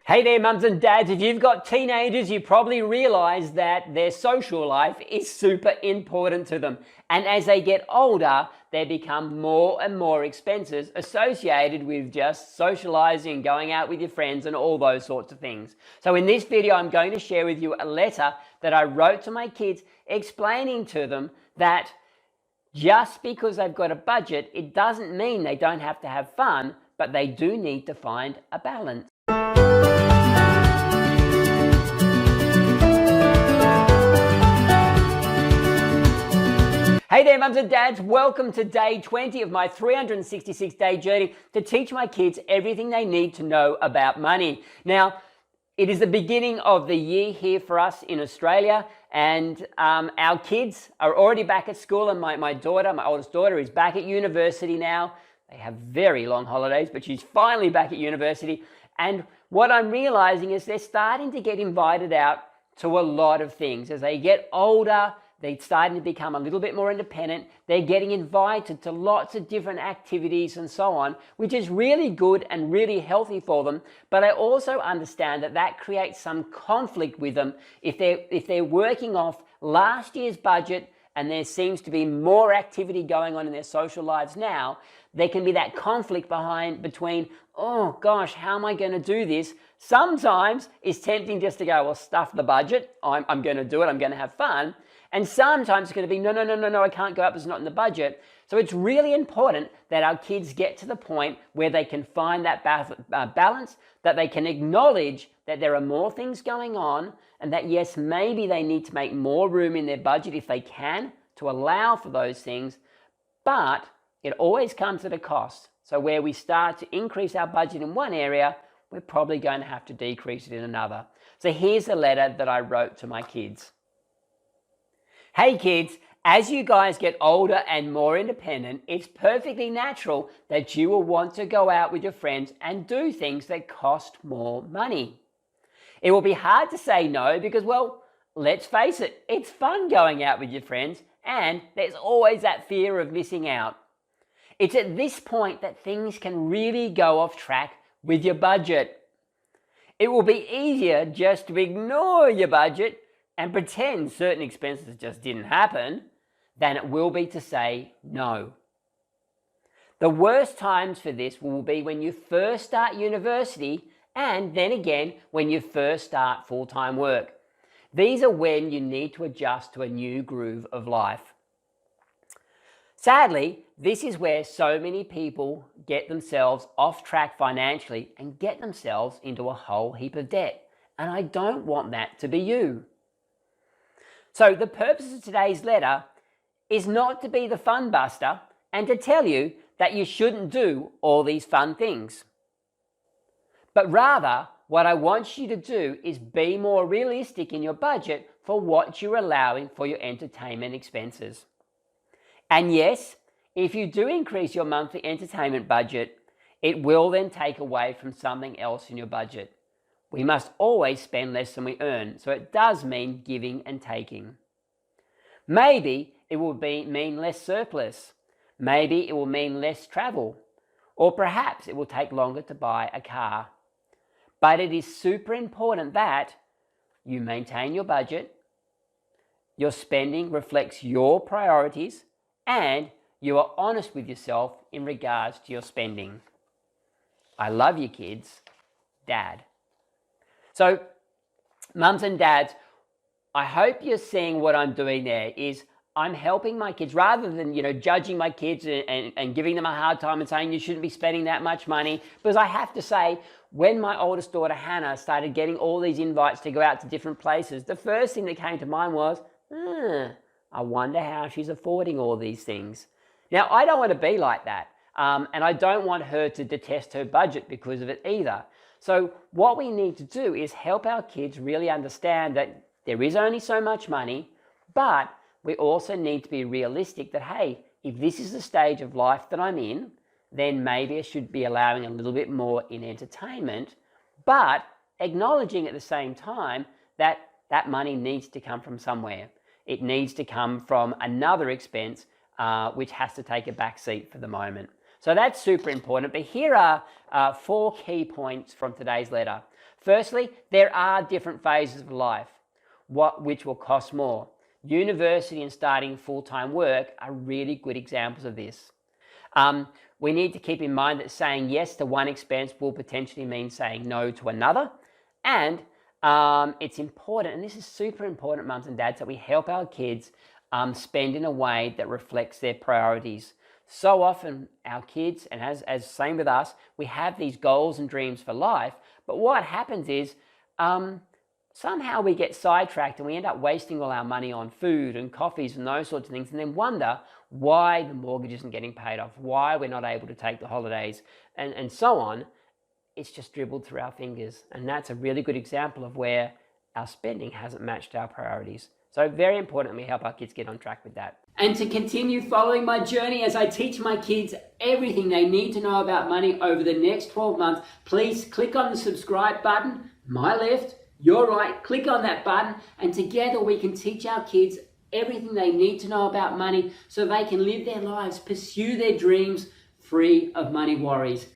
Hey there, mums and dads. If you've got teenagers, you probably realize that their social life is super important to them. And as they get older, they become more and more expenses associated with just socializing, going out with your friends and all those sorts of things. So in this video, I'm going to share with you a letter that I wrote to my kids explaining to them that just because they've got a budget, it doesn't mean they don't have to have fun, but they do need to find a balance. Hey there, mums and dads. Welcome to day 20 of my 366-day journey to teach my kids everything they need to know about money. Now, it is the beginning of the year here for us in Australia, and our kids are already back at school, and my oldest daughter, is back at university now. They have very long holidays, but she's finally back at university. And what I'm realizing is they're starting to get invited out to a lot of things. As they get older, they're starting to become a little bit more independent. They're getting invited to lots of different activities and so on, which is really good and really healthy for them. But I also understand that that creates some conflict with them if they're working off last year's budget and there seems to be more activity going on in their social lives now. There can be that conflict between, oh gosh, how am I going to do this? Sometimes it's tempting just to go, well, stuff the budget. I'm going to do it. I'm going to have fun. And sometimes it's going to be, no, I can't go up, it's not in the budget. So it's really important that our kids get to the point where they can find that balance, that they can acknowledge that there are more things going on, and that yes, maybe they need to make more room in their budget if they can to allow for those things, but it always comes at a cost. So where we start to increase our budget in one area, we're probably going to have to decrease it in another. So here's a letter that I wrote to my kids. Hey kids, as you guys get older and more independent, it's perfectly natural that you will want to go out with your friends and do things that cost more money. It will be hard to say no because, well, let's face it, it's fun going out with your friends and there's always that fear of missing out. It's at this point that things can really go off track with your budget. It will be easier just to ignore your budget and pretend certain expenses just didn't happen than it will be to say no. The worst times for this will be when you first start university and then again when you first start full-time work. These are when you need to adjust to a new groove of life. Sadly, this is where so many people get themselves off track financially and get themselves into a whole heap of debt. And I don't want that to be you. So the purpose of today's letter is not to be the fun buster and to tell you that you shouldn't do all these fun things. But rather, what I want you to do is be more realistic in your budget for what you're allowing for your entertainment expenses. And yes, if you do increase your monthly entertainment budget, it will then take away from something else in your budget. We must always spend less than we earn, so it does mean giving and taking. Maybe it will mean less surplus. Maybe it will mean less travel. Or perhaps it will take longer to buy a car. But it is super important that you maintain your budget, your spending reflects your priorities, and you are honest with yourself in regards to your spending. I love you, kids. Dad. So, mums and dads, I hope you're seeing what I'm doing there is I'm helping my kids rather than, judging my kids and giving them a hard time and saying you shouldn't be spending that much money. Because I have to say, when my oldest daughter, Hannah, started getting all these invites to go out to different places, the first thing that came to mind was, I wonder how she's affording all these things. Now, I don't want to be like that. And I don't want her to detest her budget because of it either. So what we need to do is help our kids really understand that there is only so much money, but we also need to be realistic that, hey, if this is the stage of life that I'm in, then maybe I should be allowing a little bit more in entertainment, but acknowledging at the same time that that money needs to come from somewhere. It needs to come from another expense, which has to take a back seat for the moment. So that's super important. But here are 4 key points from today's letter. Firstly, there are different phases of life, which will cost more. University and starting full-time work are really good examples of this. We need to keep in mind that saying yes to one expense will potentially mean saying no to another. And it's important, and this is super important, mums and dads, that we help our kids spend in a way that reflects their priorities. So often our kids, and as same with us, we have these goals and dreams for life, but what happens is somehow we get sidetracked and we end up wasting all our money on food and coffees and those sorts of things, and then wonder why the mortgage isn't getting paid off, why we're not able to take the holidays, and so on. It's just dribbled through our fingers, and that's a really good example of where our spending hasn't matched our priorities. So very important we help our kids get on track with that. And to continue following my journey as I teach my kids everything they need to know about money over the next 12 months, please click on the subscribe button, my left, your right, click on that button, and together we can teach our kids everything they need to know about money so they can live their lives, pursue their dreams free of money worries.